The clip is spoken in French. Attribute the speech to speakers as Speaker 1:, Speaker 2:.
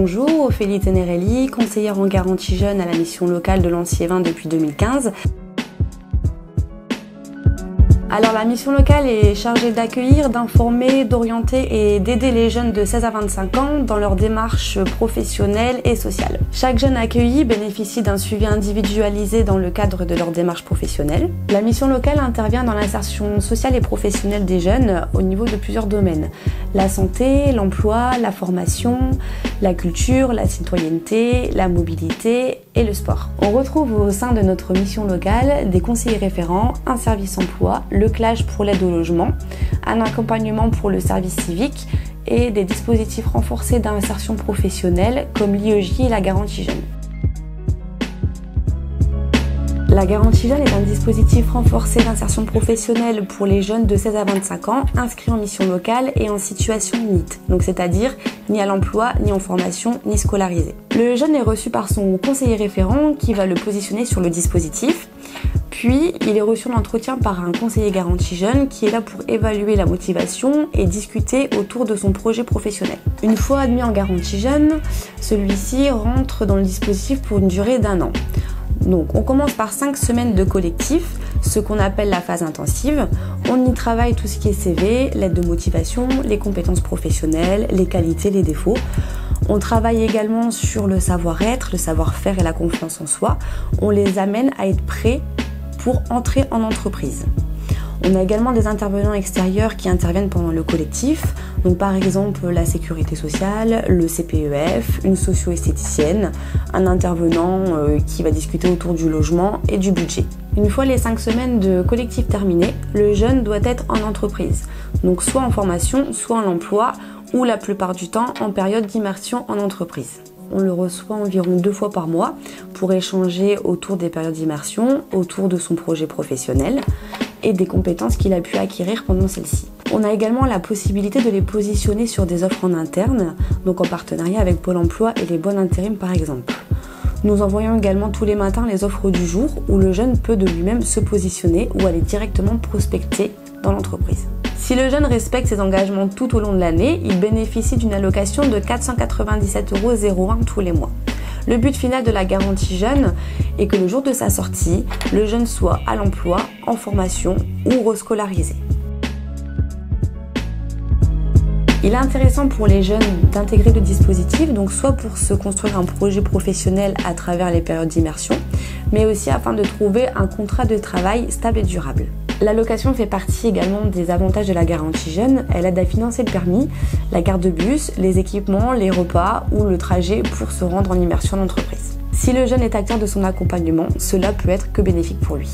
Speaker 1: Bonjour, Ophélie Tenerelli, conseillère en garantie jeune à la mission locale de Lancier-Vin depuis 2015. Alors la mission locale est chargée d'accueillir, d'informer, d'orienter et d'aider les jeunes de 16 à 25 ans dans leur démarche professionnelle et sociale. Chaque jeune accueilli bénéficie d'un suivi individualisé dans le cadre de leur démarche professionnelle. La mission locale intervient dans l'insertion sociale et professionnelle des jeunes au niveau de plusieurs domaines. La santé, l'emploi, la formation, la culture, la citoyenneté, la mobilité et le sport. On retrouve au sein de notre mission locale des conseillers référents, un service emploi, le CLAGE pour l'aide au logement, un accompagnement pour le service civique et des dispositifs renforcés d'insertion professionnelle comme l'IEJ et la garantie jeune. La garantie jeune est un dispositif renforcé d'insertion professionnelle pour les jeunes de 16 à 25 ans inscrits en mission locale et en situation NEET, donc c'est-à-dire ni à l'emploi, ni en formation, ni scolarisé. Le jeune est reçu par son conseiller référent qui va le positionner sur le dispositif. Puis, il est reçu en entretien par un conseiller garantie jeune qui est là pour évaluer la motivation et discuter autour de son projet professionnel. Une fois admis en garantie jeune, celui-ci rentre dans le dispositif pour une durée d'1 an. Donc, on commence par 5 semaines de collectif, ce qu'on appelle la phase intensive. On y travaille tout ce qui est CV, l'aide de motivation, les compétences professionnelles, les qualités, les défauts. On travaille également sur le savoir-être, le savoir-faire et la confiance en soi. On les amène à être prêts pour entrer en entreprise. On a également des intervenants extérieurs qui interviennent pendant le collectif, donc par exemple la sécurité sociale, le CPEF, une socio-esthéticienne, un intervenant qui va discuter autour du logement et du budget. Une fois les 5 semaines de collectif terminées, le jeune doit être en entreprise, donc soit en formation, soit en emploi, ou la plupart du temps en période d'immersion en entreprise. On le reçoit environ 2 fois par mois pour échanger autour des périodes d'immersion, autour de son projet professionnel et des compétences qu'il a pu acquérir pendant celle-ci. On a également la possibilité de les positionner sur des offres en interne, donc en partenariat avec Pôle emploi et les bonnes intérims par exemple. Nous envoyons également tous les matins les offres du jour où le jeune peut de lui-même se positionner ou aller directement prospecter dans l'entreprise. Si le jeune respecte ses engagements tout au long de l'année, il bénéficie d'une allocation de 497,01 € tous les mois. Le but final de la garantie jeune est que le jour de sa sortie, le jeune soit à l'emploi, en formation ou rescolarisé. Il est intéressant pour les jeunes d'intégrer le dispositif, donc soit pour se construire un projet professionnel à travers les périodes d'immersion, mais aussi afin de trouver un contrat de travail stable et durable. L'allocation fait partie également des avantages de la garantie jeune. Elle aide à financer le permis, la carte de bus, les équipements, les repas ou le trajet pour se rendre en immersion en entreprise. Si le jeune est acteur de son accompagnement, cela peut être que bénéfique pour lui.